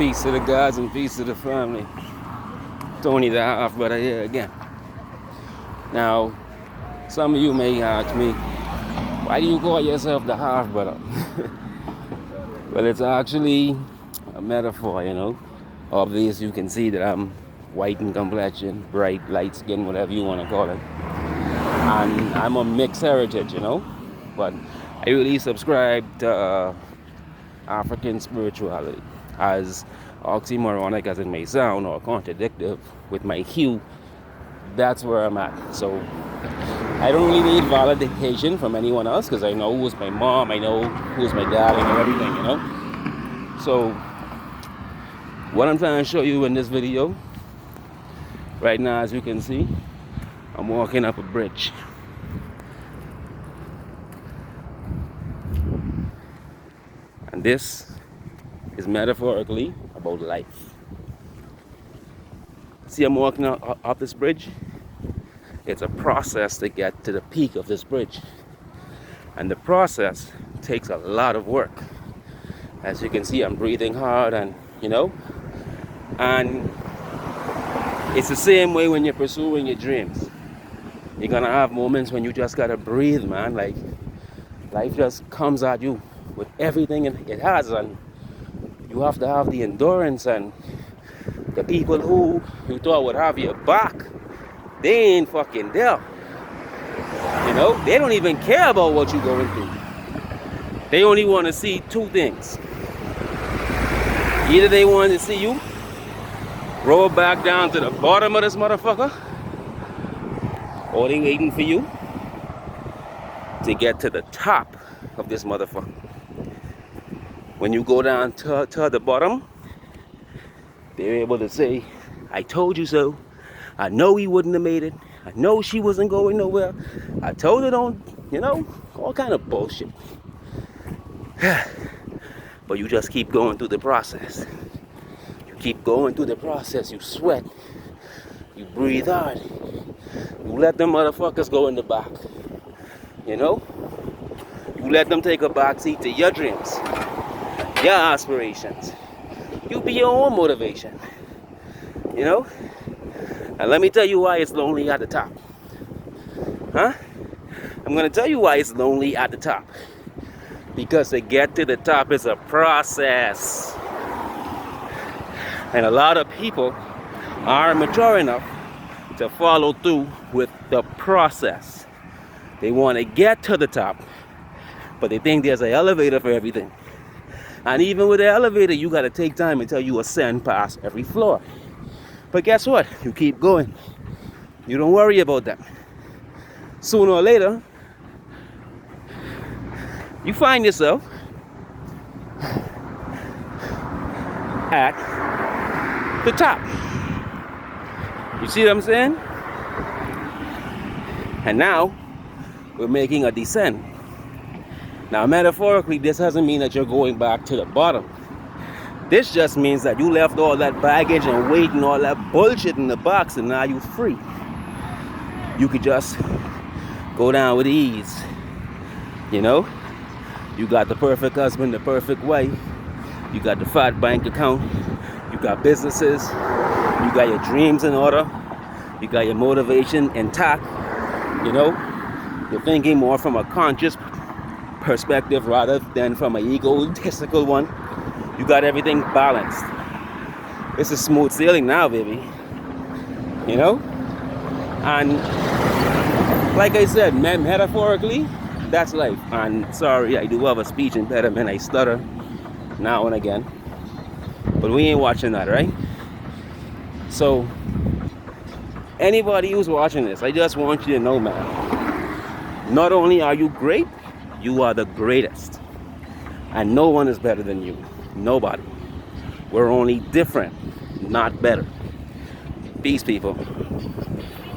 Peace to the gods and peace to the family. Tony the half brother here again. Now, some of you may ask me, why do you call yourself the half brother? Well, it's actually a metaphor, you know. Obviously, you can see that I'm white in complexion, bright, light skin, whatever you want to call it. And I'm a mixed heritage, you know. But I really subscribe to African spirituality. As oxymoronic as it may sound or contradictory with my hue, that's where I'm at. So I don't really need validation from anyone else because I know who's my mom, I know who's my dad, I know everything, you know. So what I'm trying to show you in this video right now, as you can see, I'm walking up a bridge. And this is metaphorically about life. See, I'm walking up this bridge. It's a process to get to the peak of this bridge. And the process takes a lot of work. As you can see, I'm breathing hard and, you know, and it's the same way when you're pursuing your dreams. You're gonna have moments when you just gotta breathe, man. Like, life just comes at you with everything it has, and you have to have the endurance. And the people who you thought would have your back, they ain't fucking there. You know, they don't even care about what you're going through. They only want to see two things. Either they want to see you roll back down to the bottom of this motherfucker, or they waiting for you to get to the top of this motherfucker. When you go down to the bottom, they're able to say, I told you so. I know he wouldn't have made it. I know she wasn't going nowhere. I told her don't, you know, all kind of bullshit. But you just keep going through the process. You keep going through the process. You sweat. You breathe hard. You let them motherfuckers go in the back. You know? You let them take a back seat to your dreams, your aspirations. You be your own motivation. You know? And let me tell you why it's lonely at the top. Huh? I'm gonna tell you why it's lonely at the top. Because to get to the top is a process. And a lot of people aren't mature enough to follow through with the process. They want to get to the top, but they think there's an elevator for everything. And even with the elevator, you got to take time until you ascend past every floor. But guess what? You keep going. You don't worry about that. Sooner or later, you find yourself at the top. You see what I'm saying? And now, we're making a descent. Now, metaphorically, this doesn't mean that you're going back to the bottom. This just means that you left all that baggage and weight and all that bullshit in the box, and now you're free. You could just go down with ease. You know? You got the perfect husband, the perfect wife. You got the fat bank account. You got businesses. You got your dreams in order. You got your motivation intact. You know? You're thinking more from a conscious perspective rather than from an egotistical one. You got everything balanced. It's a smooth sailing now, baby. You know? And like I said, metaphorically, that's life. And sorry, I do have a speech impediment. I stutter now and again. But we ain't watching that, right? So, anybody who's watching this, I just want you to know, man, not only are you great, you are the greatest. And no one is better than you. Nobody. We're only different, not better. Peace, people.